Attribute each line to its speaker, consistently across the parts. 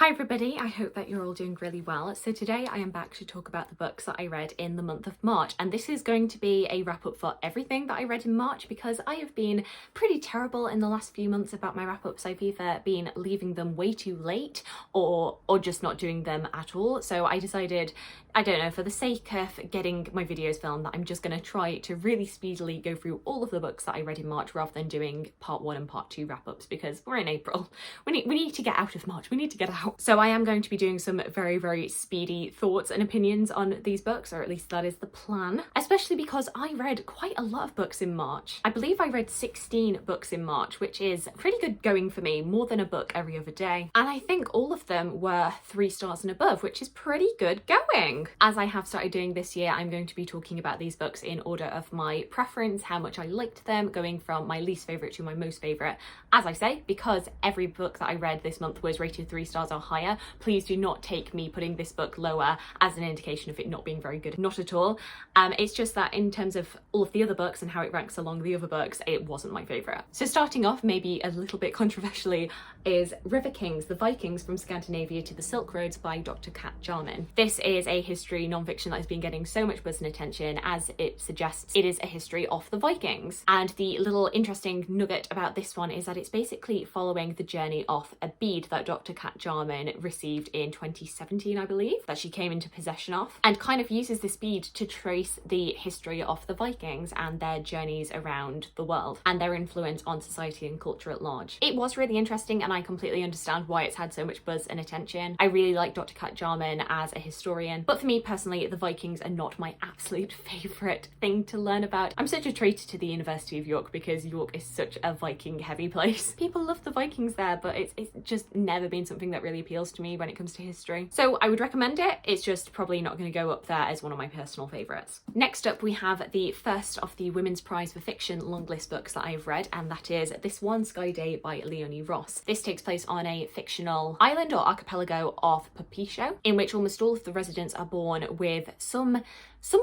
Speaker 1: Hi everybody, I hope that you're all doing really well. So today I am back to talk about the books that I read in the month of March, and this is going to be a wrap up for everything that I read in March because I have been pretty terrible in the last few months about my wrap ups. I've either been leaving them way too late or just not doing them at all. So I decided, I don't know, for the sake of getting my videos filmed, that I'm just going to try to really speedily go through all of the books that I read in March rather than doing part 1 and part 2 wrap ups because we're in April. We need to get out of March, we need to get out. So I am going to be doing some very speedy thoughts and opinions on these books, or at least that is the plan, especially because I read quite a lot of books in March. I believe I read 16 books in March, which is pretty good going for me, more than a book every other day. And I think all of them were 3 stars and above, which is pretty good going. As I have started doing this year, I'm going to be talking about these books in order of my preference, how much I liked them, going from my least favourite to my most favourite. As I say, because every book that I read this month was rated 3 stars or higher, please do not take me putting this book lower as an indication of it not being very good. Not at all. It's just that in terms of all of the other books and how it ranks along the other books, it wasn't my favourite. So starting off, maybe a little bit controversially, is River Kings, The Vikings from Scandinavia to the Silk Roads by Dr. Kat Jarman. This is a history non-fiction that has been getting so much buzz and attention. As it suggests, it is a history of the Vikings. And the little interesting nugget about this one is that it's basically following the journey of a bead that Dr. Kat Jarman received in 2017, I believe, that she came into possession of, and kind of uses this bead to trace the history of the Vikings and their journeys around the world and their influence on society and culture at large. It was really interesting, and I completely understand why it's had so much buzz and attention. I really like Dr. Kat Jarman as a historian, but for me personally, the Vikings are not my absolute favourite thing to learn about. I'm such a traitor to the University of York because York is such a Viking heavy place. People love the Vikings there, but it's just never been something that really appeals to me when it comes to history. So I would recommend it, it's just probably not going to go up there as one of my personal favourites. Next up, we have the first of the Women's Prize for Fiction longlist books that I've read, and that is This One Sky Day by Leonie Ross. This takes place on a fictional island or archipelago of Papisho, in which almost all of the residents are born with some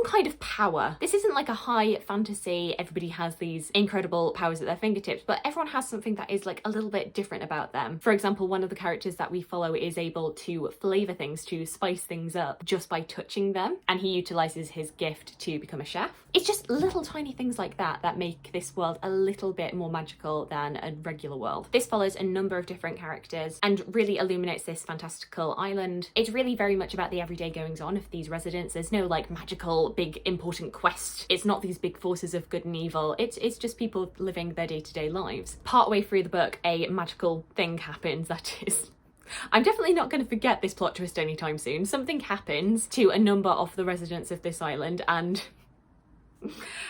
Speaker 1: kind of power. This isn't like a high fantasy, everybody has these incredible powers at their fingertips, but everyone has something that is like a little bit different about them. For example, one of the characters that we follow is able to flavour things, to spice things up just by touching them, and he utilises his gift to become a chef. It's just little tiny things like that that make this world a little bit more magical than a regular world. This follows a number of different characters and really illuminates this fantastical island. It's really very much about the everyday goings on of these residents. There's no like magical big important quest. It's not these big forces of good and evil. It's just people living their day-to-day lives. Partway through the book, a magical thing happens that is... I'm definitely not going to forget this plot twist anytime soon. Something happens to a number of the residents of this island, and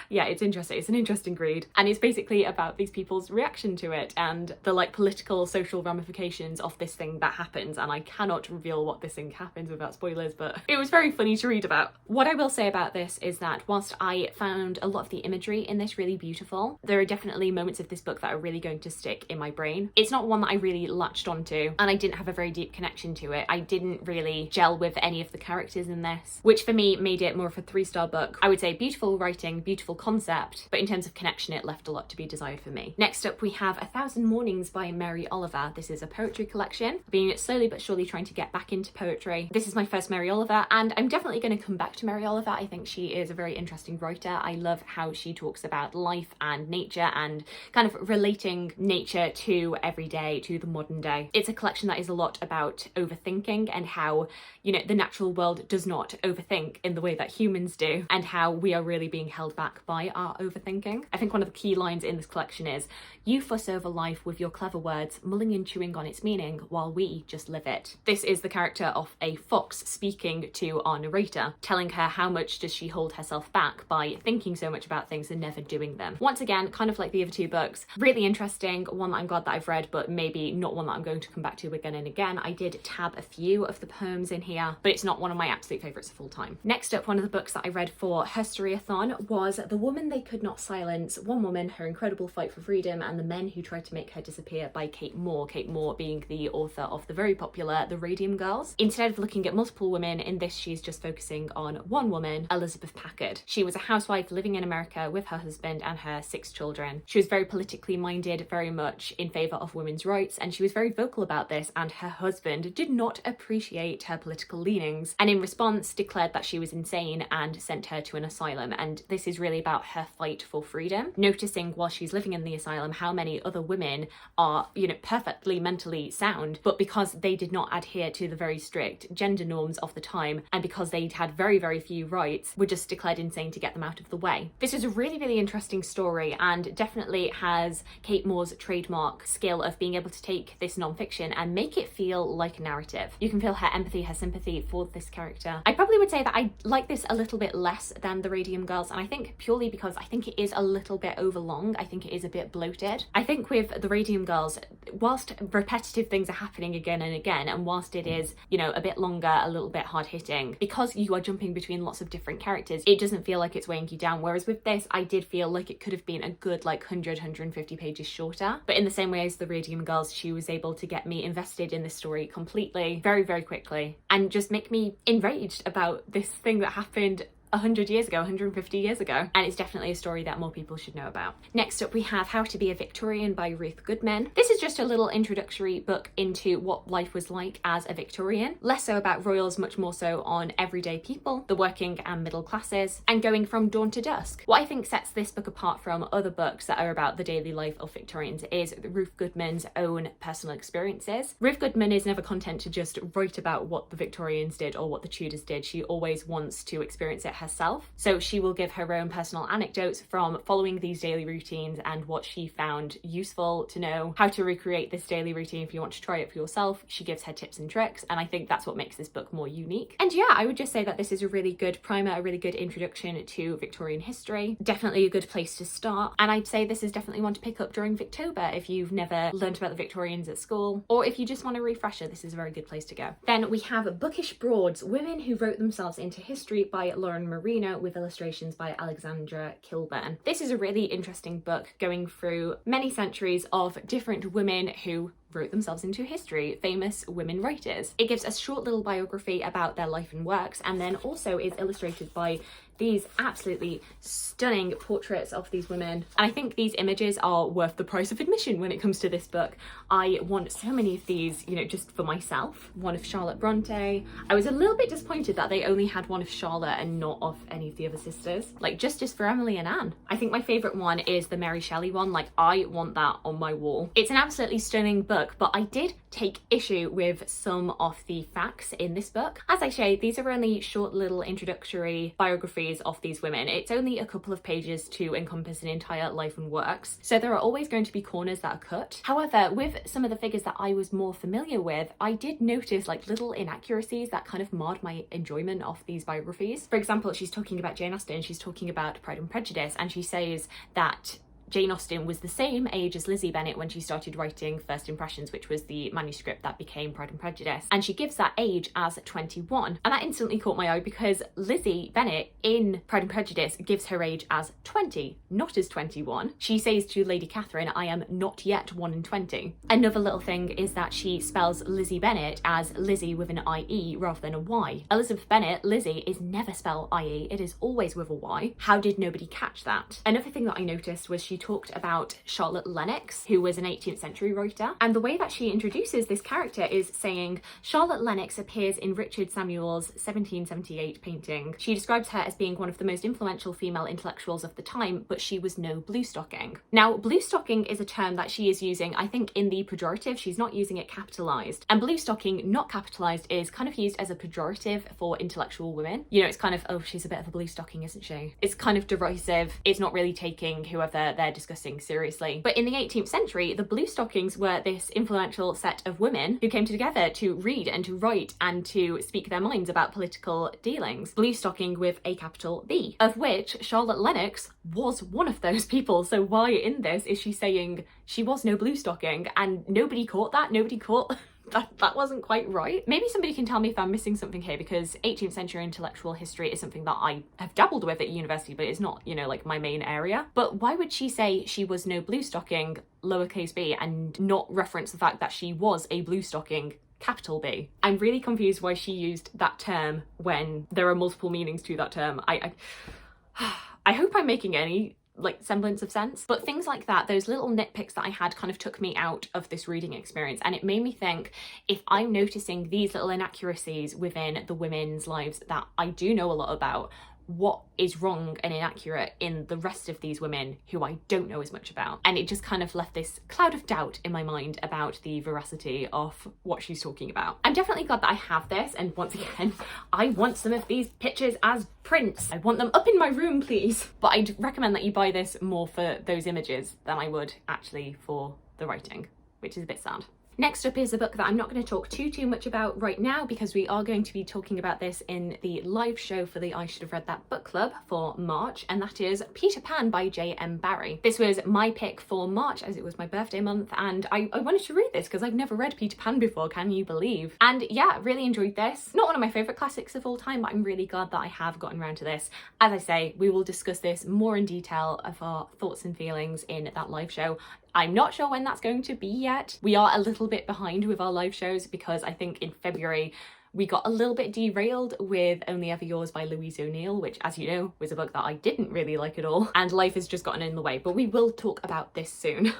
Speaker 1: yeah, it's interesting. It's an interesting read, and it's basically about these people's reaction to it and the like political, social ramifications of this thing that happens. And I cannot reveal what this thing happens without spoilers, but it was very funny to read about. What I will say about this is that whilst I found a lot of the imagery in this really beautiful, there are definitely moments of this book that are really going to stick in my brain. It's not one that I really latched onto, and I didn't have a very deep connection to it. I didn't really gel with any of the characters in this, which for me made it more of a 3-star book. I would say beautiful writing, beautiful concept, but in terms of connection it left a lot to be desired for me. Next up, we have 1,000 Mornings by Mary Oliver. This is a poetry collection. I've been slowly but surely trying to get back into poetry. This is my first Mary Oliver, and I'm definitely going to come back to Mary Oliver. I think she is a very interesting writer. I love how she talks about life and nature and kind of relating nature to everyday, to the modern day. It's a collection that is a lot about overthinking and how, you know, the natural world does not overthink in the way that humans do, and how we are really being held back by our overthinking. I think one of the key lines in this collection is, "You fuss over life with your clever words, mulling and chewing on its meaning, while we just live it." This is the character of a fox speaking to our narrator, telling her how much does she hold herself back by thinking so much about things and never doing them. Once again, kind of like the other 2 books, really interesting, one that I'm glad that I've read, but maybe not one that I'm going to come back to again and again. I did tab a few of the poems in here, but it's not one of my absolute favourites of all time. Next up, one of the books that I read for Herstoryathon was The Woman They Could Not Silence, One Woman, Her Incredible Fight for Freedom, and the Men Who Tried to Make Her Disappear by Kate Moore. Kate Moore being the author of the very popular The Radium Girls. Instead of looking at multiple women, in this she's just focusing on one woman, Elizabeth Packard. She was a housewife living in America with her husband and her 6 children. She was very politically minded, very much in favour of women's rights, and she was very vocal about this, and her husband did not appreciate her political leanings, and in response declared that she was insane and sent her to an asylum. And this is really about her fight for freedom, noticing while she's living in the asylum how many other women are, you know, perfectly mentally sound, but because they did not adhere to the very strict gender norms of the time, and because they'd had very, very few rights, were just declared insane to get them out of the way. This is a really, really interesting story, and definitely has Kate Moore's trademark skill of being able to take this non-fiction and make it feel like a narrative. You can feel her empathy, her sympathy for this character. I probably would say that I like this a little bit less than The Radium Girls, and I think purely because I think it is a little bit overlong. I think it is a bit bloated. I think with The Radium Girls, whilst repetitive things are happening again and again, and whilst it is, you know, a bit longer, a little bit hard-hitting, because you are jumping between lots of different characters, it doesn't feel like it's weighing you down. Whereas with this, I did feel like it could have been a good like 150 pages shorter. But in the same way as The Radium Girls, she was able to get me invested in the story completely, very, very quickly, and just make me enraged about this thing that happened 100 years ago, 150 years ago, and it's definitely a story that more people should know about. Next up we have How to Be a Victorian by Ruth Goodman. This is just a little introductory book into what life was like as a Victorian, less so about royals, much more so on everyday people, the working and middle classes, and going from dawn to dusk. What I think sets this book apart from other books that are about the daily life of Victorians is Ruth Goodman's own personal experiences. Ruth Goodman is never content to just write about what the Victorians did or what the Tudors did. She always wants to experience it herself. So she will give her own personal anecdotes from following these daily routines and what she found useful to know, how to recreate this daily routine if you want to try it for yourself. She gives her tips and tricks, and I think that's what makes this book more unique. And yeah, I would just say that this is a really good primer, a really good introduction to Victorian history. Definitely a good place to start, and I'd say this is definitely one to pick up during Victober if you've never learned about the Victorians at school, or if you just want a refresher, this is a very good place to go. Then we have Bookish Broads, Women Who Wrote Themselves into History by Marino, with illustrations by Alexandra Kilburn. This is a really interesting book going through many centuries of different women who wrote themselves into history, famous women writers. It gives a short little biography about their life and works, and then also is illustrated by these absolutely stunning portraits of these women. And I think these images are worth the price of admission when it comes to this book. I want so many of these, you know, just for myself. One of Charlotte Bronte. I was a little bit disappointed that they only had one of Charlotte and not of any of the other sisters. Like Justice for Emily and Anne. I think my favourite one is the Mary Shelley one. Like, I want that on my wall. It's an absolutely stunning book, but I did take issue with some of the facts in this book. As I say, these are only short little introductory biographies of these women. It's only a couple of pages to encompass an entire life and works, so there are always going to be corners that are cut. However, with some of the figures that I was more familiar with, I did notice like little inaccuracies that kind of marred my enjoyment of these biographies. For example, she's talking about Jane Austen, she's talking about Pride and Prejudice, and she says that Jane Austen was the same age as Lizzie Bennet when she started writing First Impressions, which was the manuscript that became Pride and Prejudice, and she gives that age as 21, and that instantly caught my eye because Lizzie Bennet in Pride and Prejudice gives her age as 20, not as 21. She says to Lady Catherine, "I am not yet 1 and 20. Another little thing is that she spells Lizzie Bennet as Lizzie with an IE rather than a Y. Elizabeth Bennet, Lizzie, is never spelled IE, it is always with a Y. How did nobody catch that? Another thing that I noticed was she talked about Charlotte Lennox, who was an 18th century writer, and the way that she introduces this character is saying Charlotte Lennox appears in Richard Samuel's 1778 painting. She describes her as being one of the most influential female intellectuals of the time, but she was no bluestocking. Now, bluestocking is a term that she is using, I think, in the pejorative. She's not using it capitalized, and bluestocking not capitalized is kind of used as a pejorative for intellectual women. You know, it's kind of, oh, she's a bit of a bluestocking, isn't she? It's kind of derisive. It's not really taking whoever they're discussing seriously. But in the 18th century, the bluestockings were this influential set of women who came together to read and to write and to speak their minds about political dealings. Bluestocking with a capital B, of which Charlotte Lennox was one of those people. So why in this is she saying she was no bluestocking? And nobody caught that? Nobody caught that wasn't quite right. Maybe somebody can tell me if I'm missing something here, because 18th century intellectual history is something that I have dabbled with at university, but it's not, you know, like my main area. But why would she say she was no blue stocking, lowercase b, and not reference the fact that she was a blue stocking, capital B? I'm really confused why she used that term when there are multiple meanings to that term. I hope I'm making any like semblance of sense, but things like that, those little nitpicks that I had, kind of took me out of this reading experience, and it made me think, if I'm noticing these little inaccuracies within the women's lives that I do know a lot about, what is wrong and inaccurate in the rest of these women who I don't know as much about? And it just kind of left this cloud of doubt in my mind about the veracity of what she's talking about. I'm definitely glad that I have this, and once again, I want some of these pictures as prints. I want them up in my room, please. But I'd recommend that you buy this more for those images than I would actually for the writing, which is a bit sad. Next up is a book that I'm not going to talk too much about right now, because we are going to be talking about this in the live show for the I Should Have Read That book club for March, and that is Peter Pan by J.M. Barrie. This was my pick for March, as it was my birthday month, and I wanted to read this because I've never read Peter Pan before, can you believe? And yeah, really enjoyed this. Not one of my favourite classics of all time, but I'm really glad that I have gotten around to this. As I say, we will discuss this more in detail of our thoughts and feelings in that live show. I'm not sure when that's going to be yet. We are a little bit behind with our live shows because I think in February we got a little bit derailed with Only Ever Yours by Louise O'Neill, which, as you know, was a book that I didn't really like at all, and life has just gotten in the way, but we will talk about this soon.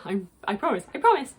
Speaker 1: I promise.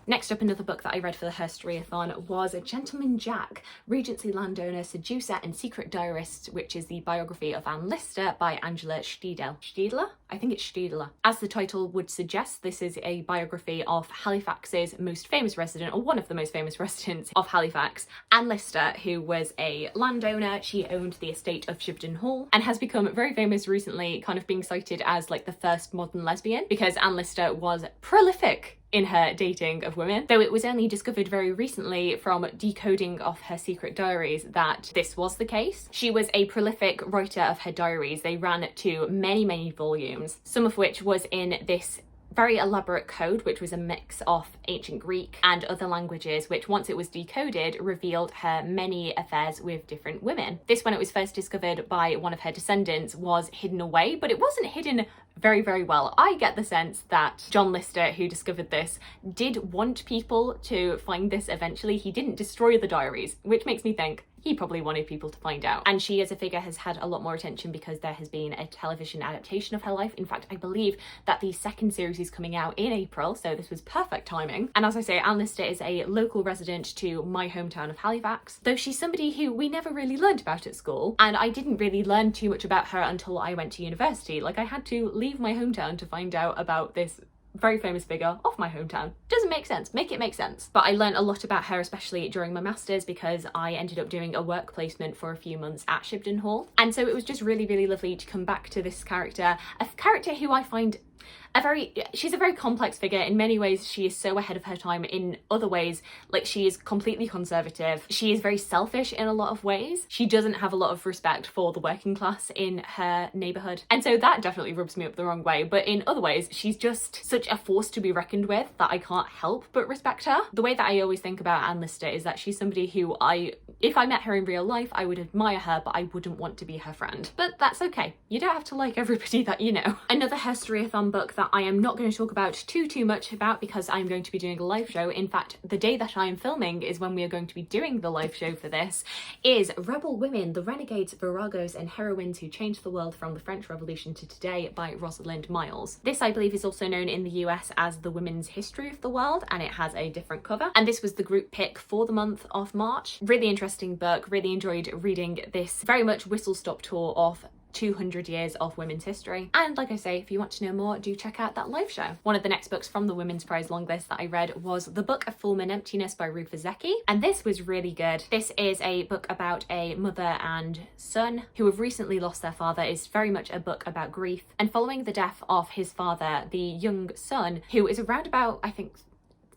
Speaker 1: Next up, another book that I read for the Herstoryathon was Gentleman Jack, Regency Landowner, Seducer and Secret Diarist, which is the biography of Anne Lister by Angela Steidele. Steidele? I think it's Steidele. As the title would suggest, this is a biography of Halifax's most famous resident, or one of the most famous residents of Halifax, Anne Lister, who was a landowner. She owned the estate of Shibden Hall and has become very famous recently, kind of being cited as like the first modern lesbian, because Anne Lister was prolific in her dating of women, though it was only discovered very recently from decoding of her secret diaries that this was the case. She was a prolific writer of her diaries. They ran to many volumes, some of which was in this very elaborate code, which was a mix of ancient Greek and other languages, which once it was decoded revealed her many affairs with different women. This, when it was first discovered by one of her descendants, was hidden away, but it wasn't hidden very well. I get the sense that John Lister, who discovered this, did want people to find this eventually. He didn't destroy the diaries, which makes me think he probably wanted people to find out. And she as a figure has had a lot more attention because there has been a television adaptation of her life. In fact, I believe that the second series is coming out in April, so this was perfect timing. And as I say, Anne Lister is a local resident to my hometown of Halifax, though she's somebody who we never really learned about at school, and I didn't really learn too much about her until I went to university. Like, I had to leave my hometown to find out about this very famous figure of my hometown. Doesn't make sense. Make it make sense. But I learned a lot about her, especially during my masters, because I ended up doing a work placement for a few months at Shibden Hall, and so it was just really lovely to come back to this character, a character who I find she's a very complex figure. In many ways she is so ahead of her time, in other ways like she is completely conservative. She is very selfish in a lot of ways. She doesn't have a lot of respect for the working class in her neighbourhood, and so that definitely rubs me up the wrong way. But in other ways she's just such a force to be reckoned with that I can't help but respect her. The way that I always think about Anne Lister is that she's somebody who if I met her in real life, I would admire her, but I wouldn't want to be her friend. But that's okay. You don't have to like everybody that you know. Another Herstoryathon book that I am not going to talk about too much about because I'm going to be doing a live show. In fact, the day that I am filming is when we are going to be doing the live show for this, is Rebel Women, the Renegades, Viragos and Heroines Who Changed the World from the French Revolution to Today by Rosalind Miles. This, I believe, is also known in the US as The Women's History of the World, and it has a different cover. And this was the group pick for the month of March. Really interesting book. Really enjoyed reading this very much whistle-stop tour of 200 years of women's history. And like I say, if you want to know more, do check out that live show. One of the next books from the Women's Prize longlist that I read was The Book of Fulman, Emptiness by Ruth Ozeki, and this was really good. This is a book about a mother and son who have recently lost their father. It's very much a book about grief, and following the death of his father, the young son, who is around about, I think,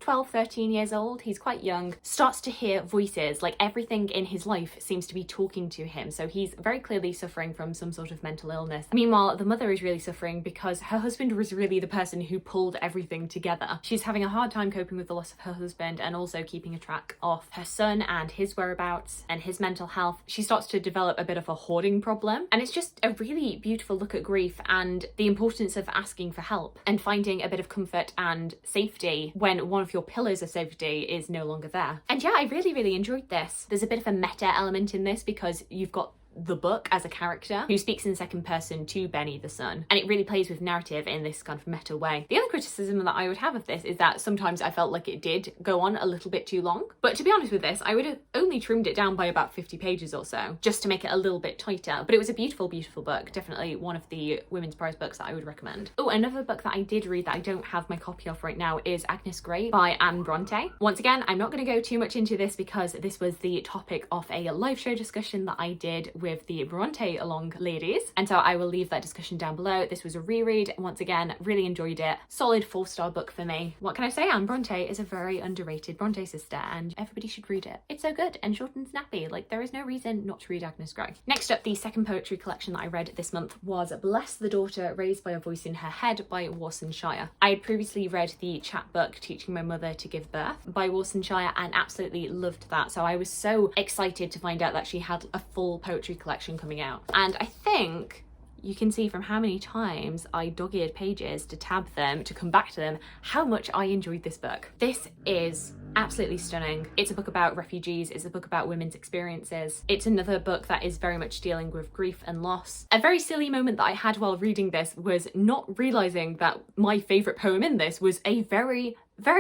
Speaker 1: 12, 13 years old. He's quite young, starts to hear voices, like everything in his life seems to be talking to him. So he's very clearly suffering from some sort of mental illness. Meanwhile, the mother is really suffering because her husband was really the person who pulled everything together. She's having a hard time coping with the loss of her husband and also keeping a track of her son and his whereabouts and his mental health. She starts to develop a bit of a hoarding problem, and it's just a really beautiful look at grief and the importance of asking for help and finding a bit of comfort and safety when one of your pillars of safety is no longer there. And yeah, I really enjoyed this. There's a bit of a meta element in this because you've got the book as a character who speaks in second person to Benny the son, and it really plays with narrative in this kind of meta way. The other criticism that I would have of this is that sometimes I felt like it did go on a little bit too long, but to be honest with this, I would have only trimmed it down by about 50 pages or so just to make it a little bit tighter. But it was a beautiful book, definitely one of the women's prize books that I would recommend. Oh, another book that I did read that I don't have my copy of right now is Agnes Gray by Anne Bronte. Once again, I'm not going to go too much into this because this was the topic of a live show discussion that I did with the Bronte along ladies, and so I will leave that discussion down below. This was a reread. Once again, really enjoyed it. Solid 4-star book for me. What can I say? Anne Bronte is a very underrated Bronte sister and everybody should read it. It's so good and short and snappy. Like, there is no reason not to read Agnes Gray. Next up, the second poetry collection that I read this month was Bless the Daughter Raised by a Voice in Her Head by Warsan Shire. I had previously read the chapbook Teaching My Mother to Give Birth by Warsan Shire and absolutely loved that, so I was so excited to find out that she had a full poetry collection coming out. And I think you can see from how many times I dog-eared pages to tab them, to come back to them, how much I enjoyed this book. This is absolutely stunning. It's a book about refugees, it's a book about women's experiences. It's another book that is very much dealing with grief and loss. A very silly moment that I had while reading this was not realising that my favourite poem in this was a very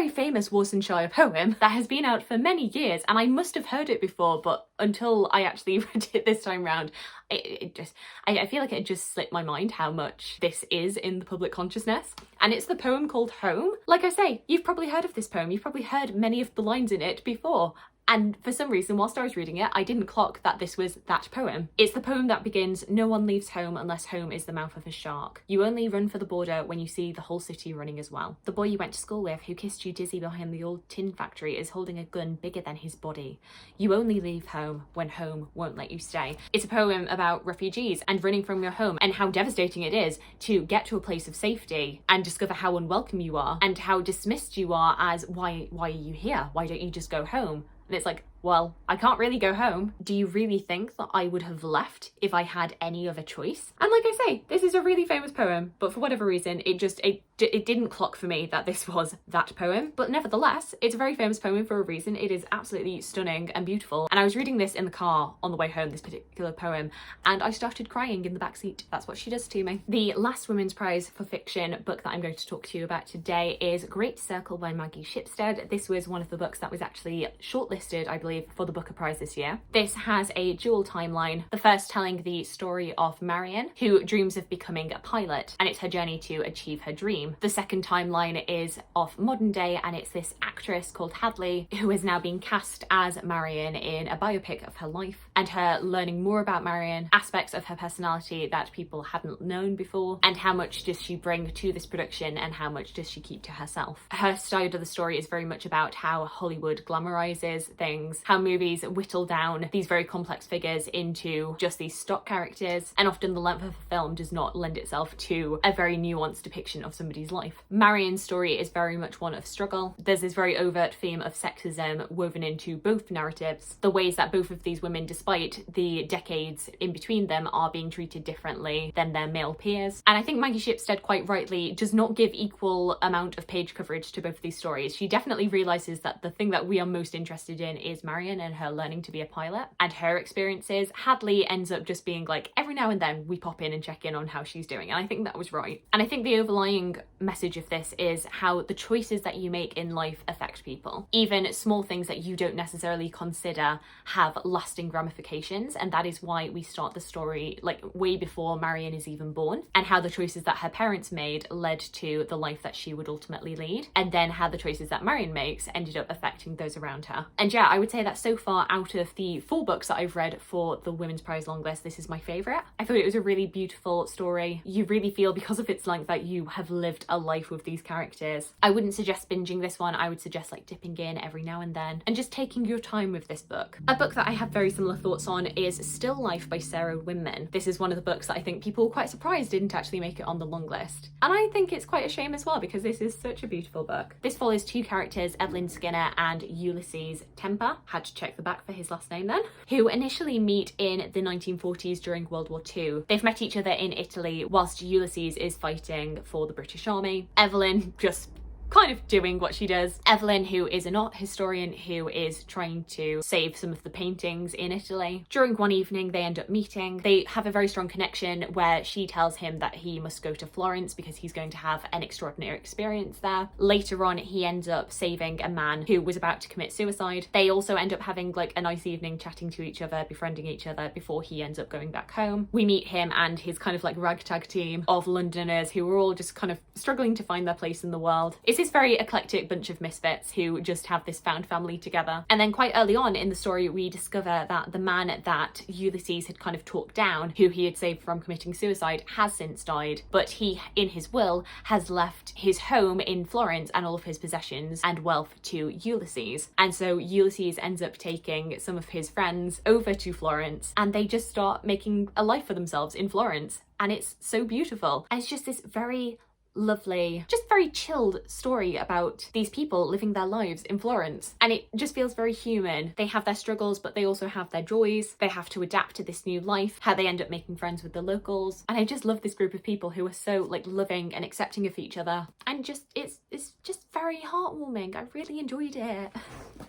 Speaker 1: famous Warsan Shire poem that has been out for many years, and I must have heard it before, but until I actually read it this time round, I feel like it just slipped my mind how much this is in the public consciousness. And it's the poem called Home. Like I say, you've probably heard of this poem, you've probably heard many of the lines in it before. And for some reason, whilst I was reading it, I didn't clock that this was that poem. It's the poem that begins, "No one leaves home unless home is the mouth of a shark. You only run for the border when you see the whole city running as well. The boy you went to school with, who kissed you dizzy behind the old tin factory, is holding a gun bigger than his body. You only leave home when home won't let you stay." It's a poem about refugees and running from your home and how devastating it is to get to a place of safety and discover how unwelcome you are and how dismissed you are as, why are you here? Why don't you just go home? And it's like, well, I can't really go home. Do you really think that I would have left if I had any other choice? And like I say, this is a really famous poem, but for whatever reason, it didn't clock for me that this was that poem. But nevertheless, it's a very famous poem for a reason. It is absolutely stunning and beautiful. And I was reading this in the car on the way home, this particular poem, and I started crying in the backseat. That's what she does to me. The last Women's Prize for Fiction book that I'm going to talk to you about today is Great Circle by Maggie Shipstead. This was one of the books that was actually shortlisted, I believe, for the Booker Prize this year. This has a dual timeline. The first telling the story of Marion, who dreams of becoming a pilot, and it's her journey to achieve her dream. The second timeline is of modern day, and it's this actress called Hadley, who is now being cast as Marion in a biopic of her life, and her learning more about Marion, aspects of her personality that people hadn't known before, and how much does she bring to this production and how much does she keep to herself. Her side of the story is very much about how Hollywood glamorizes things, how movies whittle down these very complex figures into just these stock characters, and often the length of a film does not lend itself to a very nuanced depiction of somebody's life. Marion's story is very much one of struggle. There's this very overt theme of sexism woven into both narratives, the ways that both of these women, despite the decades in between them, are being treated differently than their male peers. And I think Maggie Shipstead quite rightly does not give equal amount of page coverage to both of these stories. She definitely realises that the thing that we are most interested in is Marion and her learning to be a pilot and her experiences. Hadley ends up just being like, every now and then we pop in and check in on how she's doing, and I think that was right. And I think the overlying message of this is how the choices that you make in life affect people. Even small things that you don't necessarily consider have lasting ramifications, and that is why we start the story like way before Marion is even born, and how the choices that her parents made led to the life that she would ultimately lead, and then how the choices that Marion makes ended up affecting those around her. And yeah, I would say say that so far, out of the 4 books that I've read for the Women's Prize longlist, this is my favourite. I thought it was a really beautiful story. You really feel, because of its length, that you have lived a life with these characters. I wouldn't suggest binging this one. I would suggest like dipping in every now and then and just taking your time with this book. A book that I have very similar thoughts on is Still Life by Sarah Winman. This is one of the books that I think people were quite surprised didn't actually make it on the long list. And I think it's quite a shame as well, because this is such a beautiful book. This follows 2 characters, Evelyn Skinner and Ulysses Temper, had to check the back for his last name then, who initially meet in the 1940s during World War II. They've met each other in Italy whilst Ulysses is fighting for the British Army. Evelyn just kind of doing what she does. Evelyn, who is an art historian who is trying to save some of the paintings in Italy. During one evening they end up meeting. They have a very strong connection where she tells him that he must go to Florence because he's going to have an extraordinary experience there. Later on he ends up saving a man who was about to commit suicide. They also end up having like a nice evening chatting to each other, befriending each other before he ends up going back home. We meet him and his kind of like ragtag team of Londoners who are all just kind of struggling to find their place in the world. It's this very eclectic bunch of misfits who just have this found family together. And then quite early on in the story we discover that the man that Ulysses had kind of talked down, who he had saved from committing suicide, has since died, but he in his will has left his home in Florence and all of his possessions and wealth to Ulysses. And so Ulysses ends up taking some of his friends over to Florence and they just start making a life for themselves in Florence, and it's so beautiful. And it's just this very lovely, just very chilled story about these people living their lives in Florence, and it just feels very human. They have their struggles, but they also have their joys. They have to adapt to this new life, how they end up making friends with the locals, and I just love this group of people who are so like loving and accepting of each other, and just it's just very heartwarming. I really enjoyed it.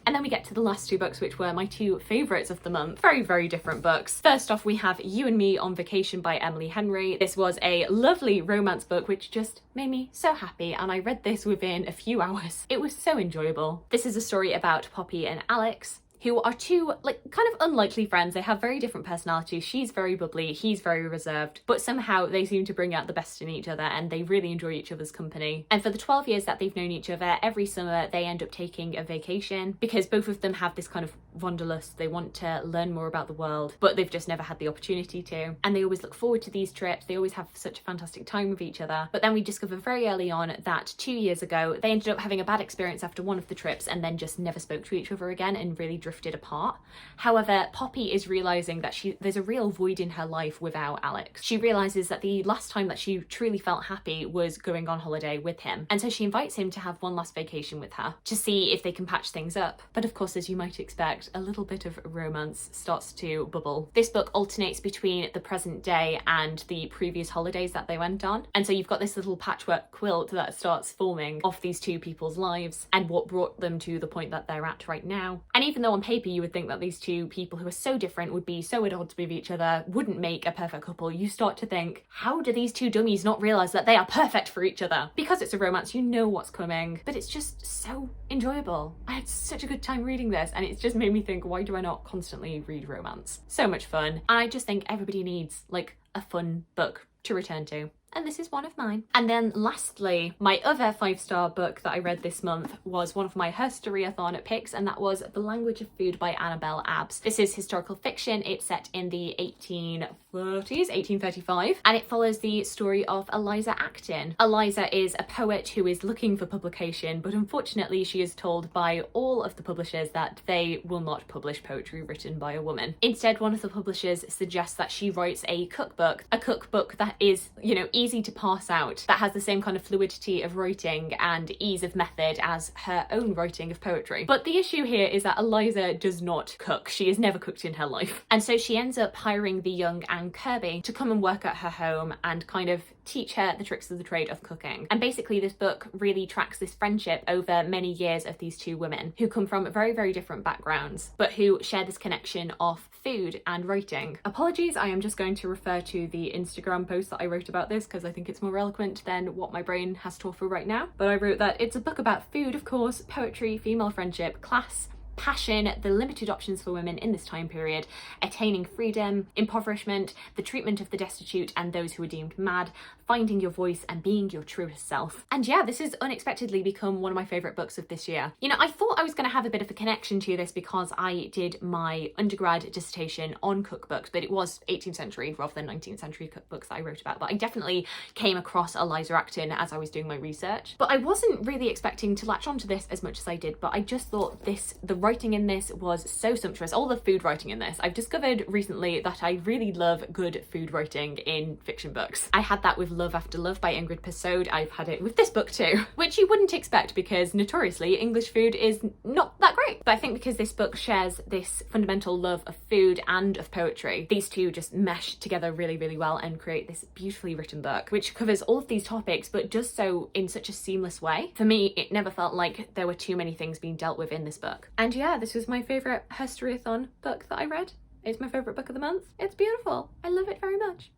Speaker 1: And then we get to the last 2 books, which were my 2 favourites of the month. Very, very different books. First off, we have You and Me on Vacation by Emily Henry. This was a lovely romance book which just made me so happy, and I read this within a few hours. It was so enjoyable. This is a story about Poppy and Alex, who are 2 like kind of unlikely friends. They have very different personalities. She's very bubbly, he's very reserved, but somehow they seem to bring out the best in each other and they really enjoy each other's company. And for the 12 years that they've known each other, every summer they end up taking a vacation because both of them have this kind of wanderlust. They want to learn more about the world, but they've just never had the opportunity to. And they always look forward to these trips. They always have such a fantastic time with each other. But then we discover very early on that 2 years ago, they ended up having a bad experience after one of the trips and then just never spoke to each other again and really drifted apart. However, Poppy is realising that there's a real void in her life without Alex. She realises that the last time that she truly felt happy was going on holiday with him. And so she invites him to have one last vacation with her to see if they can patch things up. But of course, as you might expect, a little bit of romance starts to bubble. This book alternates between the present day and the previous holidays that they went on. And so you've got this little patchwork quilt that starts forming of these 2 people's lives and what brought them to the point that they're at right now. And even though on paper you would think that these 2 people who are so different would be so at odds with each other, wouldn't make a perfect couple, you start to think, how do these 2 dummies not realise that they are perfect for each other? Because it's a romance, you know what's coming, but it's just so enjoyable. I had such a good time reading this, and it's just made me think, why do I not constantly read romance? So much fun. And I just think everybody needs like a fun book to return to. And this is one of mine. And then lastly, my other 5-star book that I read this month was one of my Herstoryathon picks, and that was The Language of Food by Annabell Abbs. This is historical fiction. It's set in the 1830s, 1835, and it follows the story of Eliza Acton. Eliza is a poet who is looking for publication, but unfortunately she is told by all of the publishers that they will not publish poetry written by a woman. Instead, one of the publishers suggests that she writes a cookbook that is, you know, easy to pass out, that has the same kind of fluidity of writing and ease of method as her own writing of poetry. But the issue here is that Eliza does not cook. She has never cooked in her life. And so she ends up hiring the young Anne Kirby to come and work at her home and kind of teach her the tricks of the trade of cooking. And basically this book really tracks this friendship over many years of these 2 women who come from very, very different backgrounds, but who share this connection of food and writing. Apologies, I am just going to refer to the Instagram post that I wrote about this because I think it's more eloquent than what my brain has to offer right now. But I wrote that it's a book about food, of course, poetry, female friendship, class, passion, the limited options for women in this time period, attaining freedom, impoverishment, the treatment of the destitute and those who are deemed mad, finding your voice and being your truest self. And yeah, this has unexpectedly become one of my favourite books of this year. You know, I thought I was going to have a bit of a connection to this because I did my undergrad dissertation on cookbooks, but it was 18th century rather than 19th century cookbooks that I wrote about. But I definitely came across Eliza Acton as I was doing my research. But I wasn't really expecting to latch onto this as much as I did, but I just thought the writing in this was so sumptuous. All the food writing in this. I've discovered recently that I really love good food writing in fiction books. I had that with Love After Love by Ingrid Persaud. I've had it with this book too, which you wouldn't expect because notoriously English food is not that great. But I think because this book shares this fundamental love of food and of poetry, these two just mesh together really, really well and create this beautifully written book, which covers all of these topics, but does so in such a seamless way. For me, it never felt like there were too many things being dealt with in this book. And yeah, this was my favourite Herstoryathon book that I read. It's my favourite book of the month. It's beautiful. I love it very much.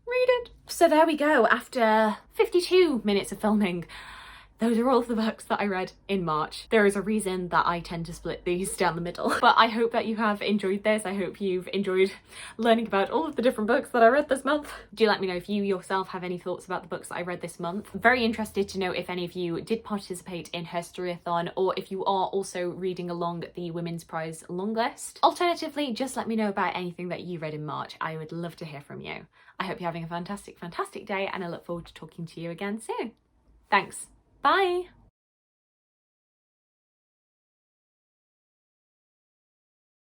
Speaker 1: Read it. So there we go. After 52 minutes of filming, those are all of the books that I read in March. There is a reason that I tend to split these down the middle. But I hope that you have enjoyed this. I hope you've enjoyed learning about all of the different books that I read this month. Do let me know if you yourself have any thoughts about the books that I read this month. I'm very interested to know if any of you did participate in Herstoryathon or if you are also reading along the Women's Prize long list. Alternatively, just let me know about anything that you read in March. I would love to hear from you. I hope you're having a fantastic, fantastic day and I look forward to talking to you again soon. Thanks. Bye!